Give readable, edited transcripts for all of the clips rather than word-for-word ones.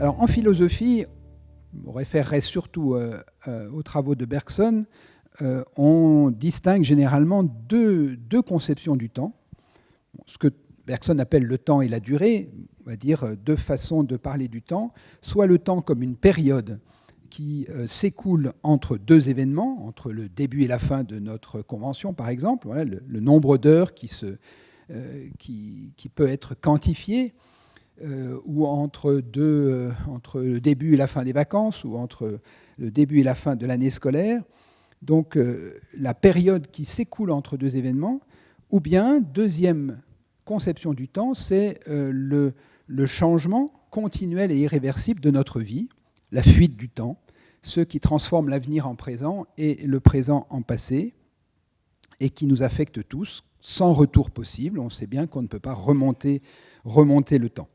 Alors en philosophie, on référerait surtout aux travaux de Bergson, on distingue généralement deux conceptions du temps. Ce que Bergson appelle le temps et la durée, on va dire deux façons de parler du temps, soit le temps comme une période qui s'écoule entre deux événements, entre le début et la fin de notre convention par exemple, voilà, le nombre d'heures qui peut être quantifié, ou entre le début et la fin des vacances, ou entre le début et la fin de l'année scolaire. Donc la période qui s'écoule entre deux événements, ou bien, deuxième conception du temps, c'est le changement continuel et irréversible de notre vie, la fuite du temps, ce qui transforme l'avenir en présent et le présent en passé, et qui nous affecte tous, sans retour possible. On sait bien qu'on ne peut pas remonter le temps.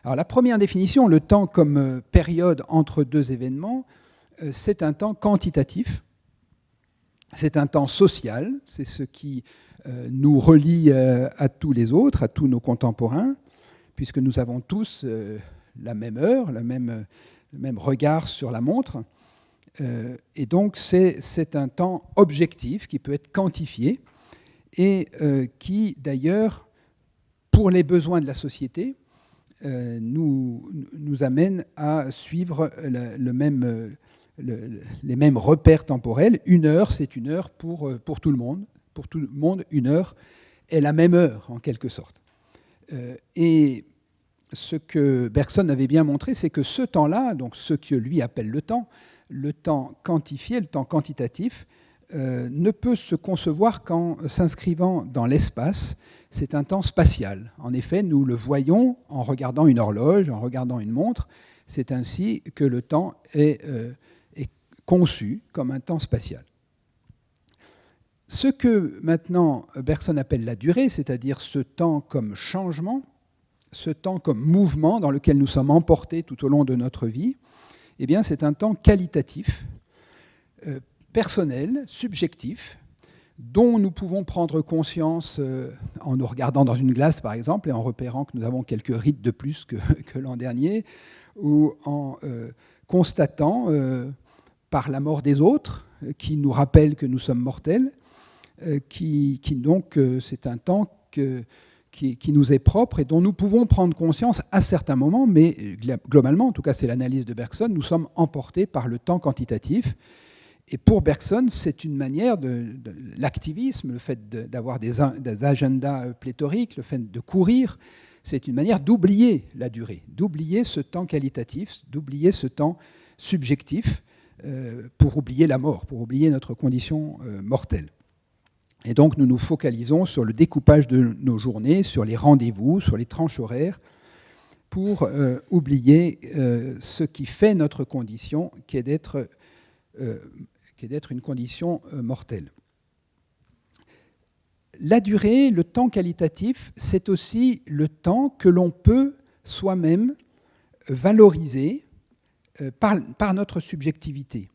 Alors la première définition, le temps comme période entre deux événements, c'est un temps quantitatif, c'est un temps social, c'est ce qui nous relie à tous les autres, à tous nos contemporains, puisque nous avons tous la même heure, le même regard sur la montre. Et donc c'est un temps objectif qui peut être quantifié et qui d'ailleurs, pour les besoins de la société, nous amène à suivre les mêmes repères temporels. Une heure, c'est une heure pour tout le monde. Pour tout le monde, une heure est la même heure, en quelque sorte. Et ce que Bergson avait bien montré, c'est que ce temps-là, donc ce que lui appelle le temps quantifié, le temps quantitatif, ne peut se concevoir qu'en s'inscrivant dans l'espace. C'est un temps spatial. En effet, nous le voyons en regardant une horloge, en regardant une montre. C'est ainsi que le temps est conçu comme un temps spatial. Ce que maintenant Bergson appelle la durée, c'est-à-dire ce temps comme changement, ce temps comme mouvement dans lequel nous sommes emportés tout au long de notre vie, eh bien, c'est un temps qualitatif, personnel, subjectif, dont nous pouvons prendre conscience en nous regardant dans une glace, par exemple, et en repérant que nous avons quelques rides de plus que l'an dernier, ou en constatant par la mort des autres, qui nous rappelle que nous sommes mortels, donc c'est un temps qui nous est propre et dont nous pouvons prendre conscience à certains moments, mais globalement, en tout cas c'est l'analyse de Bergson, nous sommes emportés par le temps quantitatif. Et pour Bergson, c'est une manière l'activisme, le fait d'avoir des agendas pléthoriques, le fait de courir, c'est une manière d'oublier la durée, d'oublier ce temps qualitatif, d'oublier ce temps subjectif, pour oublier la mort, pour oublier notre condition mortelle. Et donc nous nous focalisons sur le découpage de nos journées, sur les rendez-vous, sur les tranches horaires, pour oublier ce qui fait notre condition, qui est d'être une condition mortelle. La durée, le temps qualitatif, c'est aussi le temps que l'on peut soi-même valoriser par notre subjectivité.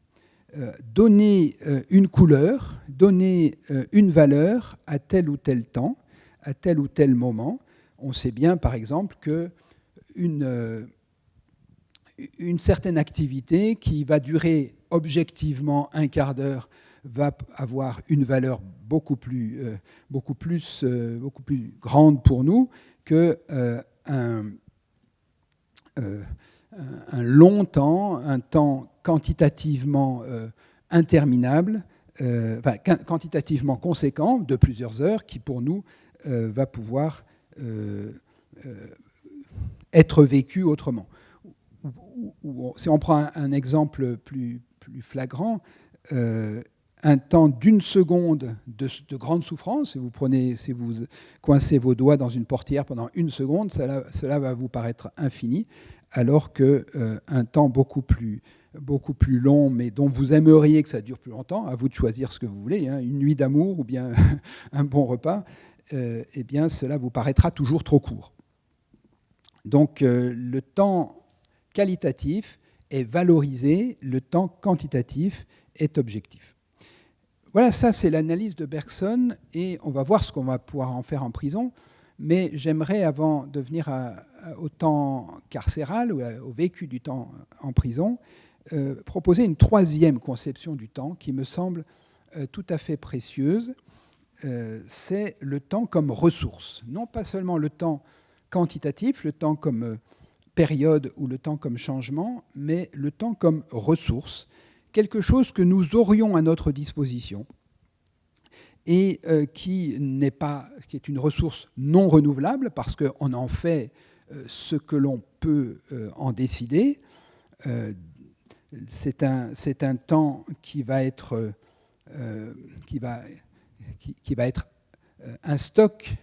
Donner une couleur, donner une valeur à tel ou tel temps, à tel ou tel moment. On sait bien, par exemple, qu'une certaine activité qui va durer objectivement un quart d'heure va avoir une valeur beaucoup plus grande pour nous qu'un long temps, un temps quantitativement interminable, quantitativement conséquent, de plusieurs heures, qui pour nous va pouvoir être vécu autrement. Si on prend un exemple plus flagrant, un temps d'une seconde de grande souffrance, si vous coincez vos doigts dans une portière pendant une seconde, cela va vous paraître infini, alors qu'un temps beaucoup plus long, mais dont vous aimeriez que ça dure plus longtemps, à vous de choisir ce que vous voulez, une nuit d'amour ou bien un bon repas, eh bien cela vous paraîtra toujours trop court. Donc le temps qualitatif est valorisé, le temps quantitatif est objectif. Voilà, ça c'est l'analyse de Bergson, et on va voir ce qu'on va pouvoir en faire en prison. mais j'aimerais, avant de venir au temps carcéral ou au vécu du temps en prison, proposer une troisième conception du temps qui me semble tout à fait précieuse. C'est le temps comme ressource. Non pas seulement le temps quantitatif, le temps comme période ou le temps comme changement, mais le temps comme ressource, quelque chose que nous aurions à notre disposition et qui est une ressource non renouvelable parce qu'on en fait ce que l'on peut en décider. C'est un temps qui va être un stock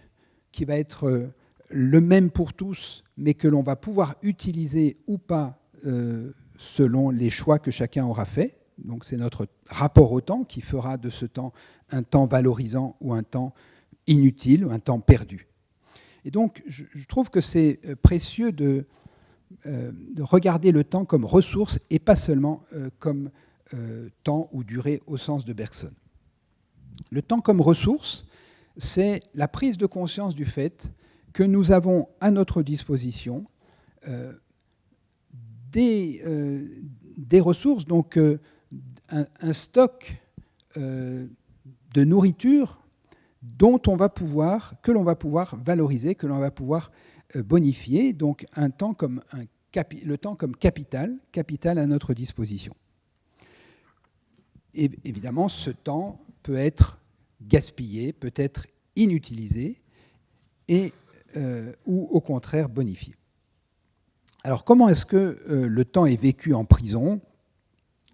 qui va être le même pour tous, mais que l'on va pouvoir utiliser ou pas selon les choix que chacun aura fait. Donc c'est notre rapport au temps qui fera de ce temps un temps valorisant ou un temps inutile, ou un temps perdu. Et donc je trouve que c'est précieux de regarder le temps comme ressource et pas seulement comme temps ou durée au sens de Bergson. Le temps comme ressource, c'est la prise de conscience du fait que nous avons à notre disposition des ressources, donc un stock de nourriture que l'on va pouvoir valoriser, que l'on va pouvoir bonifier, donc le temps comme capital à notre disposition. Et évidemment, ce temps peut être gaspillé, peut être inutilisé, ou au contraire bonifié. Alors comment est-ce que le temps est vécu en prison ?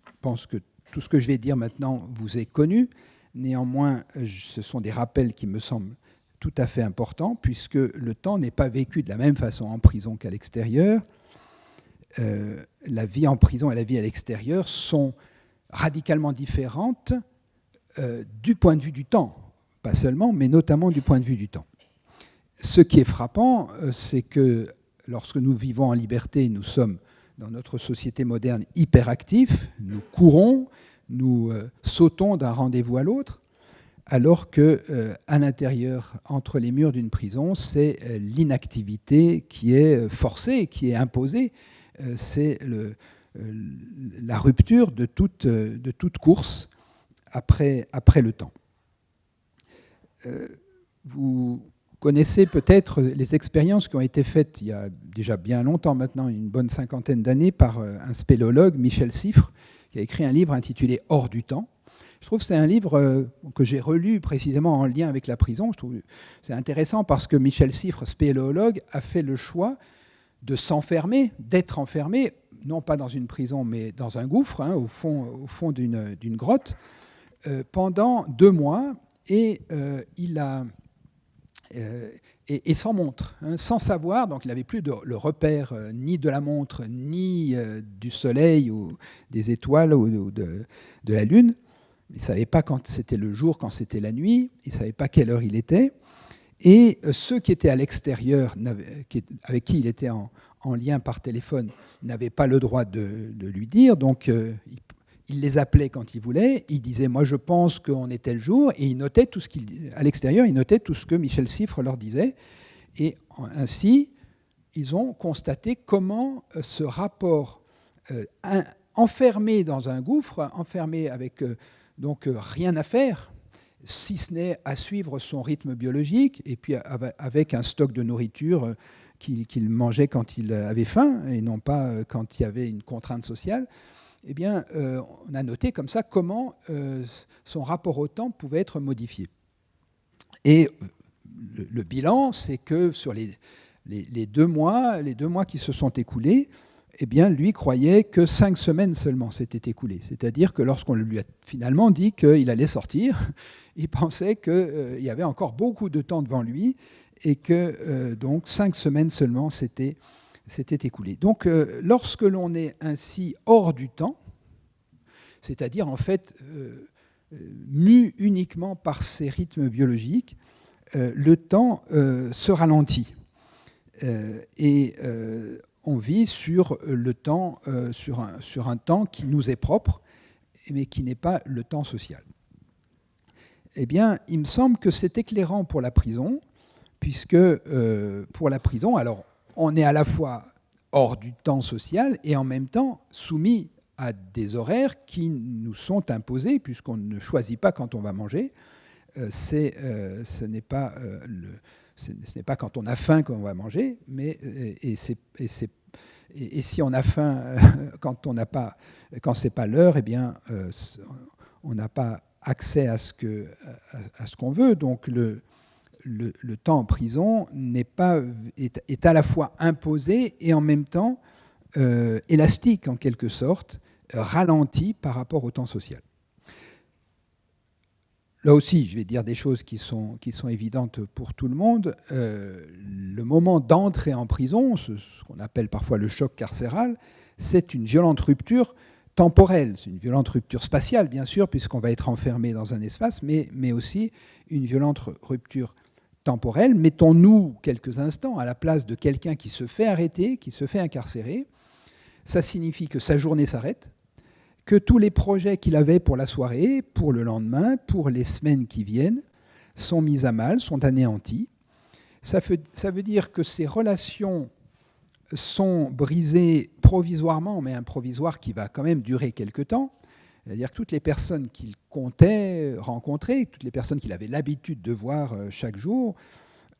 Je pense que tout ce que je vais dire maintenant vous est connu. Néanmoins, ce sont des rappels qui me semblent tout à fait importants, puisque le temps n'est pas vécu de la même façon en prison qu'à l'extérieur. La vie en prison et la vie à l'extérieur sont radicalement différentes du point de vue du temps. Pas seulement, mais notamment du point de vue du temps. Ce qui est frappant, c'est que lorsque nous vivons en liberté, nous sommes, dans notre société moderne, hyperactifs, nous courons, nous sautons d'un rendez-vous à l'autre, alors qu'à l'intérieur, entre les murs d'une prison, c'est l'inactivité qui est forcée, qui est imposée. C'est la rupture de toute course après le temps. Vous connaissez peut-être les expériences qui ont été faites il y a déjà bien longtemps maintenant, une bonne cinquantaine d'années, par un spéléologue, Michel Siffre, qui a écrit un livre intitulé « Hors du temps ». Je trouve que c'est un livre que j'ai relu précisément en lien avec la prison. Je trouve que c'est intéressant parce que Michel Siffre, spéléologue, a fait le choix de s'enfermer, d'être enfermé, non pas dans une prison, mais dans un gouffre, au fond d'une grotte, pendant 2 mois, et sans montre, sans savoir, donc il n'avait plus le repère ni de la montre, ni du soleil ou des étoiles ou de la lune. Il ne savait pas quand c'était le jour, quand c'était la nuit, il ne savait pas quelle heure il était. Et ceux qui étaient à l'extérieur, avec qui il était en lien par téléphone, n'avaient pas le droit de lui dire, donc il les appelait quand il voulait, il disait « moi je pense qu'on est tel jour », et il notait tout ce à l'extérieur, il notait tout ce que Michel Siffre leur disait. Et ainsi, ils ont constaté comment ce rapport enfermé dans un gouffre, enfermé avec donc rien à faire, si ce n'est à suivre son rythme biologique, et puis avec un stock de nourriture qu'il mangeait quand il avait faim, et non pas quand il y avait une contrainte sociale, eh bien, on a noté comme ça comment son rapport au temps pouvait être modifié. Et le bilan, c'est que sur les 2 mois qui se sont écoulés, eh bien, lui croyait que 5 semaines seulement s'étaient écoulées. C'est-à-dire que lorsqu'on lui a finalement dit qu'il allait sortir, il pensait qu'il y avait encore beaucoup de temps devant lui et que donc 5 semaines seulement s'étaient écoulées. Donc, lorsque l'on est ainsi hors du temps, c'est-à-dire en fait mu uniquement par ses rythmes biologiques, le temps se ralentit. Et on vit sur le temps, sur un temps qui nous est propre, mais qui n'est pas le temps social. Eh bien, il me semble que c'est éclairant pour la prison, puisque pour la prison, alors on est à la fois hors du temps social et en même temps soumis à des horaires qui nous sont imposés, puisqu'on ne choisit pas quand on va manger. Ce n'est pas quand on a faim qu'on va manger, mais et si on a faim quand c'est pas l'heure, eh bien on n'a pas accès à ce qu'on veut. Donc le temps en prison est à la fois imposé et en même temps élastique en quelque sorte, ralenti par rapport au temps social. Là aussi, je vais dire des choses qui sont évidentes pour tout le monde. Le moment d'entrée en prison, ce qu'on appelle parfois le choc carcéral, c'est une violente rupture temporelle. C'est une violente rupture spatiale, bien sûr, puisqu'on va être enfermé dans un espace, mais aussi une violente rupture temporelle. Mettons-nous quelques instants à la place de quelqu'un qui se fait arrêter, qui se fait incarcérer. Ça signifie que sa journée s'arrête, que tous les projets qu'il avait pour la soirée, pour le lendemain, pour les semaines qui viennent, sont mis à mal, sont anéantis. Ça veut dire que ces relations sont brisées provisoirement, mais un provisoire qui va quand même durer quelque temps. C'est-à-dire que toutes les personnes qu'il comptait rencontrer, toutes les personnes qu'il avait l'habitude de voir chaque jour,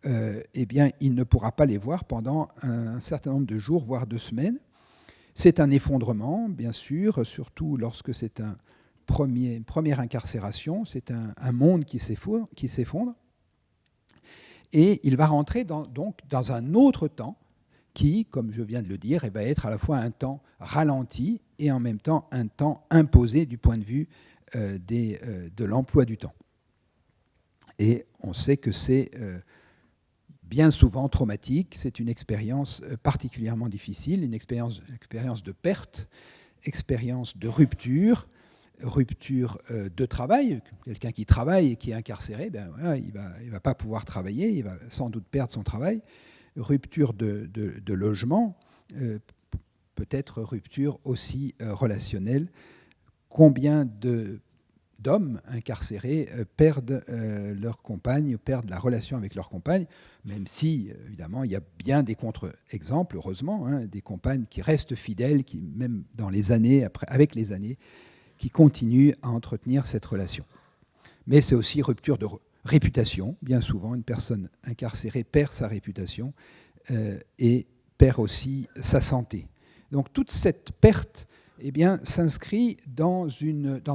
eh bien, il ne pourra pas les voir pendant un certain nombre de jours, voire 2 semaines. C'est un effondrement, bien sûr, surtout lorsque c'est une première incarcération. C'est un monde qui s'effondre. Et il va rentrer donc dans un autre temps qui, comme je viens de le dire, va être à la fois un temps ralenti et en même temps un temps imposé du point de vue de l'emploi du temps. Et on sait que c'est bien souvent traumatique, c'est une expérience particulièrement difficile, une expérience de perte, expérience de rupture de travail. Quelqu'un qui travaille et qui est incarcéré, ben voilà, il va pas pouvoir travailler, il va sans doute perdre son travail. Rupture de logement, peut-être rupture aussi relationnelle. Combien d'hommes incarcérés perdent leur compagne, perdent la relation avec leur compagne, même si, évidemment, il y a bien des contre-exemples, heureusement, des compagnes qui restent fidèles, qui, même dans les années, avec les années, qui continuent à entretenir cette relation. Mais c'est aussi rupture de réputation. Bien souvent, une personne incarcérée perd sa réputation et perd aussi sa santé. Donc toute cette perte s'inscrit dans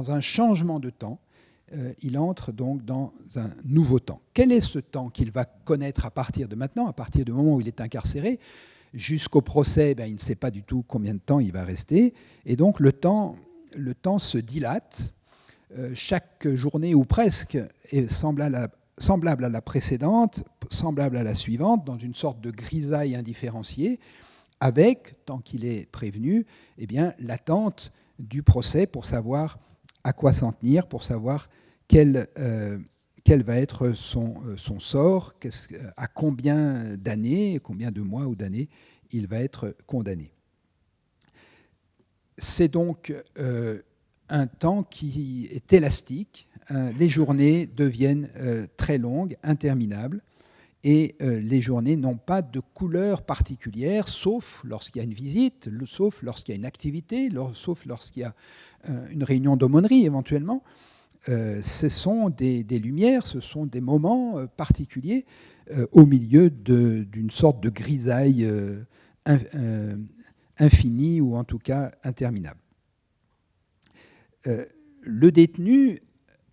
un changement de temps. Il entre donc dans un nouveau temps. Quel est ce temps qu'il va connaître à partir de maintenant, à partir du moment où il est incarcéré? Jusqu'au procès, il ne sait pas du tout combien de temps il va rester. Et donc le temps se dilate. Chaque journée, ou presque, est semblable à la précédente, semblable à la suivante, dans une sorte de grisaille indifférenciée, avec, tant qu'il est prévenu, l'attente du procès pour savoir à quoi s'en tenir, pour savoir quel va être son sort, à combien d'années, combien de mois ou d'années il va être condamné. C'est donc un temps qui est élastique. Les journées deviennent très longues, interminables, et les journées n'ont pas de couleur particulière, sauf lorsqu'il y a une visite, sauf lorsqu'il y a une activité, sauf lorsqu'il y a une réunion d'aumônerie éventuellement. Ce sont des lumières, ce sont des moments particuliers au milieu d'une sorte de grisaille infinie, ou en tout cas interminable. Le détenu,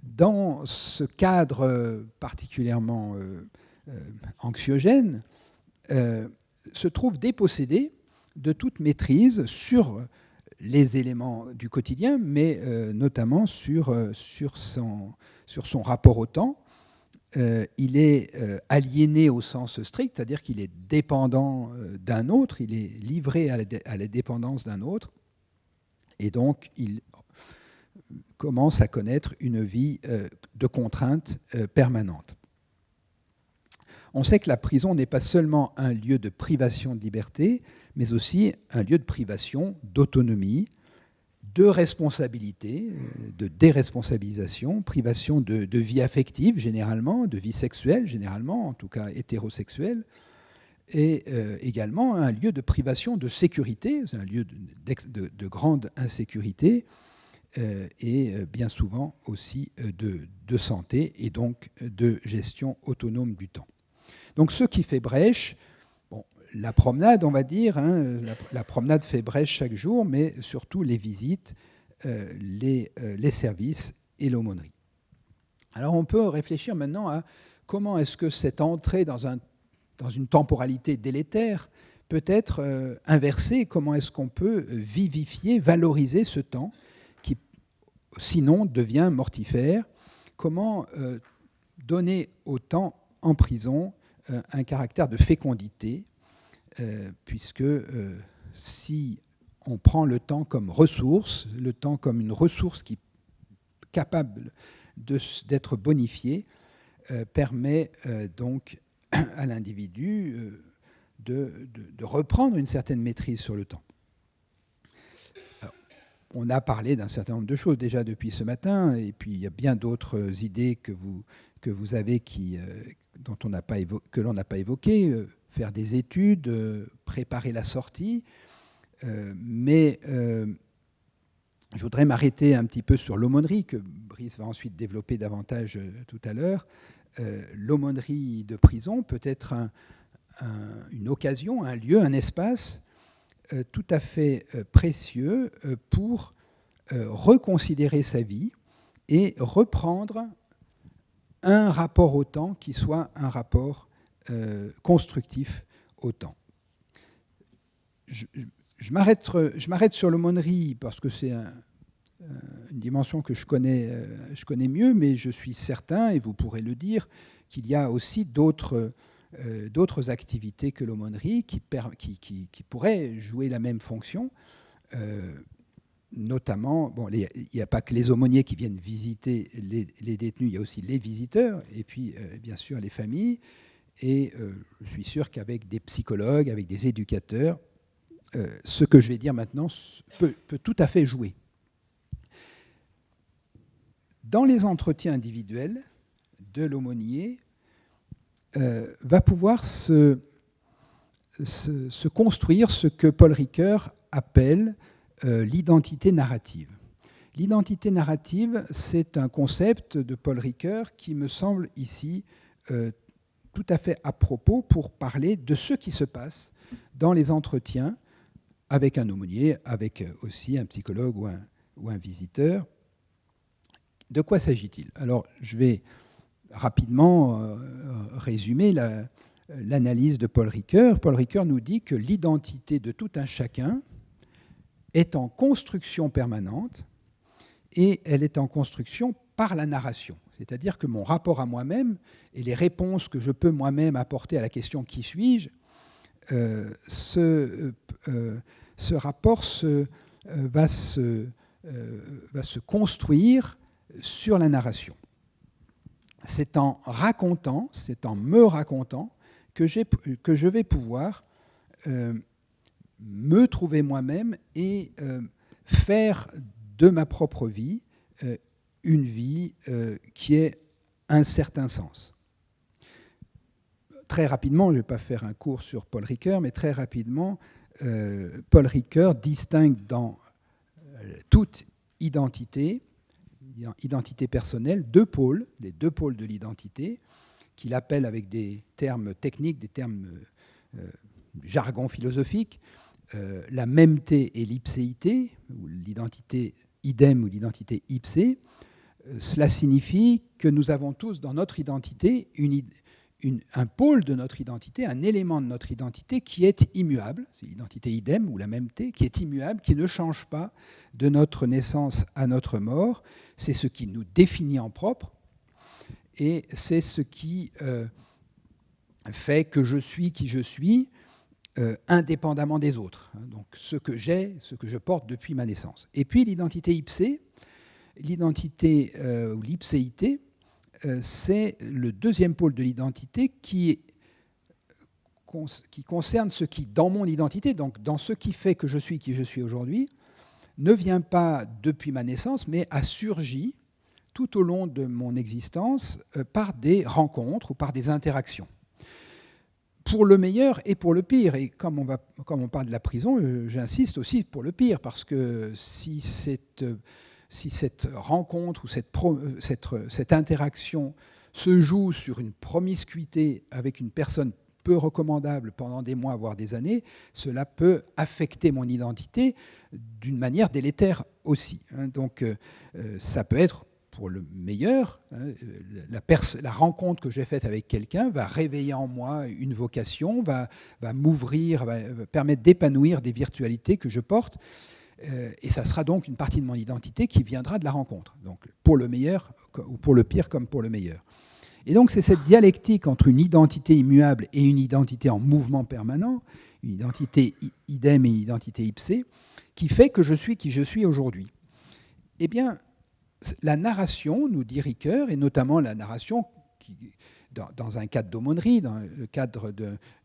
dans ce cadre particulièrement anxiogène, se trouve dépossédé de toute maîtrise sur les éléments du quotidien, mais notamment sur son rapport au temps. Il est aliéné au sens strict, c'est-à-dire qu'il est dépendant d'un autre, il est livré à la dépendance d'un autre, et donc il commence à connaître une vie de contrainte permanente. On sait que la prison n'est pas seulement un lieu de privation de liberté, mais aussi un lieu de privation d'autonomie, de responsabilité, de déresponsabilisation, privation de vie affective généralement, de vie sexuelle généralement, en tout cas hétérosexuelle, et également un lieu de privation de sécurité, un lieu de grande insécurité, et bien souvent aussi de santé et donc de gestion autonome du temps. Donc ce qui fait brèche, bon, la promenade on va dire, hein, la promenade fait brèche chaque jour, mais surtout les visites, les services et l'aumônerie. Alors on peut réfléchir maintenant à comment est-ce que cette entrée dans une temporalité délétère peut être inversée, comment est-ce qu'on peut vivifier, valoriser ce temps qui sinon devient mortifère, comment donner au temps en prison un caractère de fécondité, puisque si on prend le temps comme ressource, le temps comme une ressource qui est capable d'être bonifiée, permet donc à l'individu de reprendre une certaine maîtrise sur le temps. Alors, on a parlé d'un certain nombre de choses déjà depuis ce matin, et puis il y a bien d'autres idées que vous avez que l'on n'a pas évoquées, faire des études, préparer la sortie, mais je voudrais m'arrêter un petit peu sur l'aumônerie, que Brice va ensuite développer davantage tout à l'heure. L'aumônerie de prison peut être une occasion, un lieu, un espace tout à fait précieux pour reconsidérer sa vie et reprendre un rapport au temps qui soit un rapport constructif au temps. Je m'arrête sur l'aumônerie parce que c'est une dimension que je connais mieux, mais je suis certain, et vous pourrez le dire, qu'il y a aussi d'autres activités que l'aumônerie qui pourraient jouer la même fonction. Notamment, bon, il n'y a pas que les aumôniers qui viennent visiter les détenus, il y a aussi les visiteurs, et puis bien sûr les familles. Et je suis sûr qu'avec des psychologues, avec des éducateurs, ce que je vais dire maintenant peut tout à fait jouer. Dans les entretiens individuels de l'aumônier, va pouvoir se construire ce que Paul Ricoeur appelle l'identité narrative. L'identité narrative, c'est un concept de Paul Ricoeur qui me semble ici tout à fait à propos pour parler de ce qui se passe dans les entretiens avec un aumônier, avec aussi un psychologue ou un visiteur. De quoi s'agit-il? Alors, je vais rapidement résumer l'analyse de Paul Ricoeur. Paul Ricoeur nous dit que l'identité de tout un chacun est en construction permanente et elle est en construction par la narration. C'est-à-dire que mon rapport à moi-même et les réponses que je peux moi-même apporter à la question « Qui suis-je » ce rapport va se construire sur la narration. C'est en racontant, c'est en me racontant que je vais pouvoir me trouver moi-même et faire de ma propre vie une vie qui ait un certain sens. Très rapidement, je ne vais pas faire un cours sur Paul Ricoeur, mais très rapidement, Paul Ricoeur distingue dans toute identité personnelle, les deux pôles de l'identité, qu'il appelle avec des termes techniques, des termes jargon philosophique, la mêmeté et l'ipséité, ou l'identité idem ou l'identité ipsé. Cela signifie que nous avons tous dans notre identité un pôle de notre identité, un élément de notre identité qui est immuable, c'est l'identité idem ou la mêmeté, qui est immuable, qui ne change pas de notre naissance à notre mort. C'est ce qui nous définit en propre et c'est ce qui fait que je suis qui je suis, indépendamment des autres. Donc ce que j'ai, ce que je porte depuis ma naissance. Et puis l'identité ipsée, l'identité ou l'ipséité, c'est le deuxième pôle de l'identité qui concerne ce qui, dans mon identité, donc dans ce qui fait que je suis qui je suis aujourd'hui, ne vient pas depuis ma naissance, mais a surgi tout au long de mon existence par des rencontres ou par des interactions. Pour le meilleur et pour le pire. Et comme on parle de la prison, j'insiste aussi pour le pire, parce que si cette rencontre ou cette interaction se joue sur une promiscuité avec une personne peu recommandable pendant des mois, voire des années, cela peut affecter mon identité d'une manière délétère aussi. Donc ça peut être pour le meilleur. La rencontre que j'ai faite avec quelqu'un va réveiller en moi une vocation, va m'ouvrir, va permettre d'épanouir des virtualités que je porte. Et ça sera donc une partie de mon identité qui viendra de la rencontre. Donc pour le meilleur, ou pour le pire comme pour le meilleur. Et donc c'est cette dialectique entre une identité immuable et une identité en mouvement permanent, une identité idem et une identité ipse, qui fait que je suis qui je suis aujourd'hui. Eh bien, la narration, nous dit Ricoeur, et notamment la narration dans un cadre d'aumônerie, dans le cadre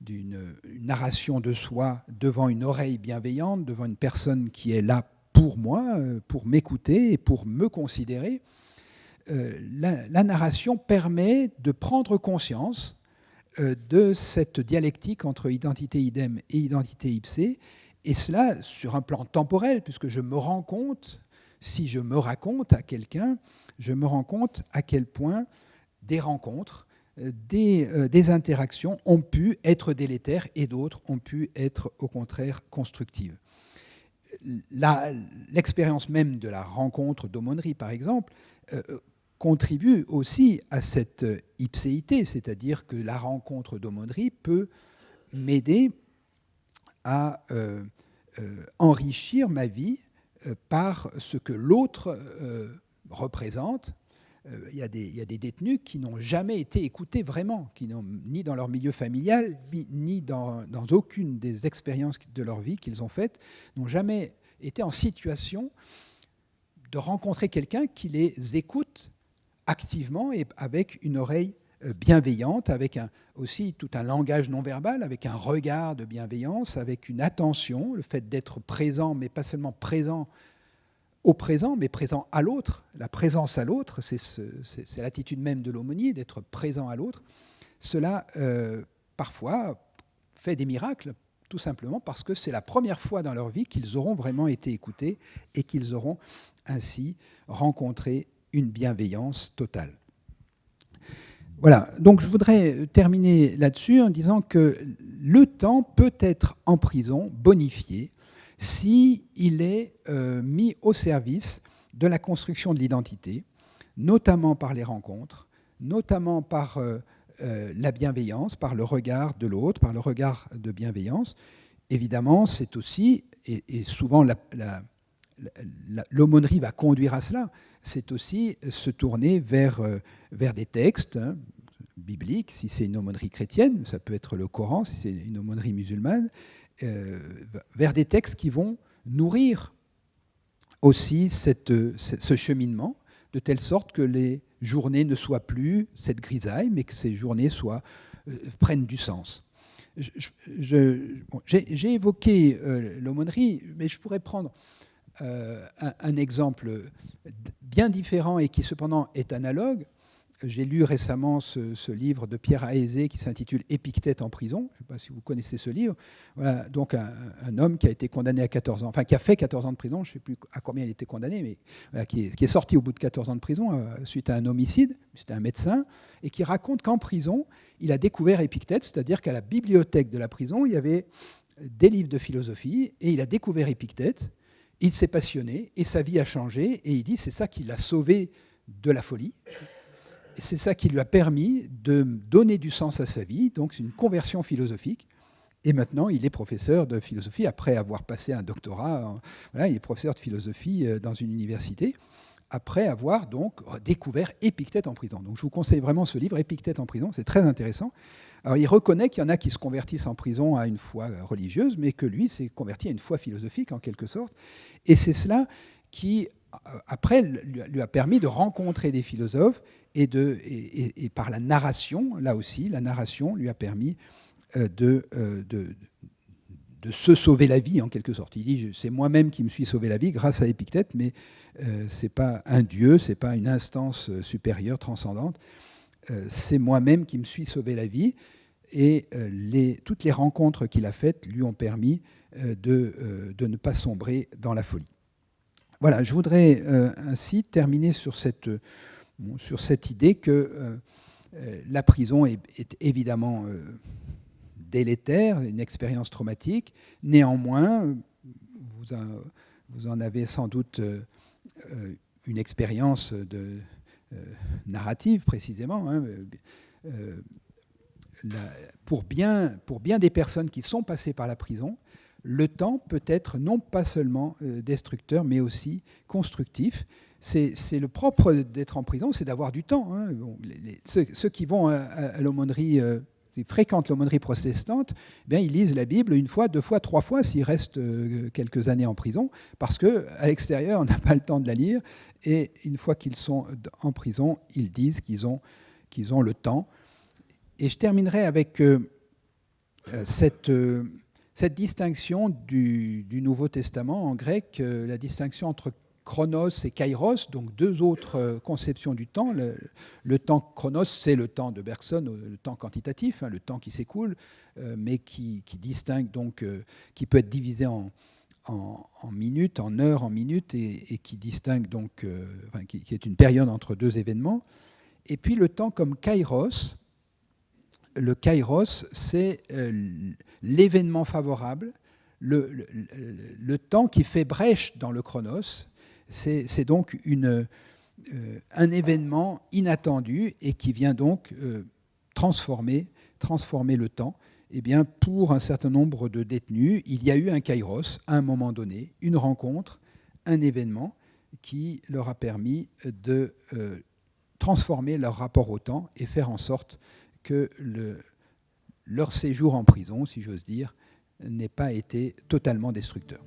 d'une narration de soi devant une oreille bienveillante, devant une personne qui est là pour moi, pour m'écouter et pour me considérer, la narration permet de prendre conscience de cette dialectique entre identité idem et identité ipse, et cela sur un plan temporel, puisque je me rends compte, si je me raconte à quelqu'un, je me rends compte à quel point des rencontres, des interactions ont pu être délétères et d'autres ont pu être au contraire constructives. L'expérience même de la rencontre d'aumônerie, par exemple, contribue aussi à cette ipséité, c'est-à-dire que la rencontre d'aumônerie peut m'aider à enrichir ma vie par ce que l'autre représente. Il y a des détenus qui n'ont jamais été écoutés vraiment, qui n'ont ni dans leur milieu familial, ni dans aucune des expériences de leur vie qu'ils ont faites, n'ont jamais été en situation de rencontrer quelqu'un qui les écoute activement et avec une oreille bienveillante, avec aussi tout un langage non verbal, avec un regard de bienveillance, avec une attention, le fait d'être présent, mais pas seulement présent au présent, mais présent à l'autre. La présence à l'autre, c'est l'attitude même de l'aumônier, d'être présent à l'autre. Cela, parfois, fait des miracles, tout simplement parce que c'est la première fois dans leur vie qu'ils auront vraiment été écoutés et qu'ils auront ainsi rencontré une bienveillance totale. Voilà, donc je voudrais terminer là-dessus en disant que le temps peut être en prison bonifié s'il est mis au service de la construction de l'identité, notamment par les rencontres, notamment par la bienveillance, par le regard de l'autre, par le regard de bienveillance. Évidemment, c'est aussi, et souvent l'aumônerie va conduire à cela, c'est aussi se tourner vers des textes bibliques, si c'est une aumônerie chrétienne, ça peut être le Coran, si c'est une aumônerie musulmane, vers des textes qui vont nourrir aussi ce cheminement, de telle sorte que les journées ne soient plus cette grisaille, mais que ces journées prennent du sens. J'ai évoqué l'aumônerie, mais je pourrais prendre un exemple bien différent et qui cependant est analogue. J'ai lu récemment ce livre de Pierre Aézé qui s'intitule « Épictète en prison ». Je ne sais pas si vous connaissez ce livre. Voilà, donc un homme qui a été condamné à 14 ans, enfin qui a fait 14 ans de prison, je ne sais plus à combien il était condamné, mais voilà, qui est sorti au bout de 14 ans de prison suite à un homicide. C'était un médecin, et qui raconte qu'en prison, il a découvert Épictète, c'est-à-dire qu'à la bibliothèque de la prison, il y avait des livres de philosophie, et il a découvert Épictète, il s'est passionné, et sa vie a changé, et il dit c'est ça qui l'a sauvé de la folie. C'est ça qui lui a permis de donner du sens à sa vie, donc c'est une conversion philosophique. Et maintenant, il est professeur de philosophie, après avoir passé un doctorat. Voilà, il est professeur de philosophie dans une université, après avoir donc découvert Épictète en prison. Donc je vous conseille vraiment ce livre, Épictète en prison, c'est très intéressant. Alors il reconnaît qu'il y en a qui se convertissent en prison à une foi religieuse, mais que lui s'est converti à une foi philosophique en quelque sorte. Et c'est cela qui, après, lui a permis de rencontrer des philosophes et par la narration, là aussi, la narration lui a permis se sauver la vie, en quelque sorte. Il dit, c'est moi-même qui me suis sauvé la vie grâce à Épictète, mais ce n'est pas un dieu, ce n'est pas une instance supérieure, transcendante. C'est moi-même qui me suis sauvé la vie. Et toutes les rencontres qu'il a faites lui ont permis de ne pas sombrer dans la folie. Voilà, je voudrais ainsi terminer sur cette idée que la prison est évidemment délétère, une expérience traumatique. Néanmoins, vous en avez sans doute une expérience narrative précisément. Hein, pour bien des personnes qui sont passées par la prison, le temps peut être non pas seulement destructeur, mais aussi constructif. C'est le propre d'être en prison, c'est d'avoir du temps. Hein. Bon, ceux qui vont à l'aumônerie, qui fréquentent l'aumônerie protestante, eh bien, ils lisent la Bible une fois, deux fois, trois fois s'ils restent quelques années en prison, parce qu'à l'extérieur, on n'a pas le temps de la lire. Et une fois qu'ils sont en prison, ils disent qu'ils ont le temps. Et je terminerai avec cette distinction du Nouveau Testament en grec, la distinction entre chronos et kairos, donc deux autres conceptions du temps. Le temps chronos, c'est le temps de Bergson, le temps quantitatif, hein, le temps qui s'écoule, mais qui distingue donc, qui peut être divisé en minutes, en heures, en minutes, et qui distingue donc, qui est une période entre deux événements. Et puis le temps comme kairos. Le kairos, c'est l'événement favorable, le temps qui fait brèche dans le chronos. C'est donc un événement inattendu et qui vient donc transformer le temps. Eh bien, pour un certain nombre de détenus, il y a eu un kairos à un moment donné, une rencontre, un événement qui leur a permis de transformer leur rapport au temps et faire en sorte que leur séjour en prison, si j'ose dire, n'ait pas été totalement destructeur.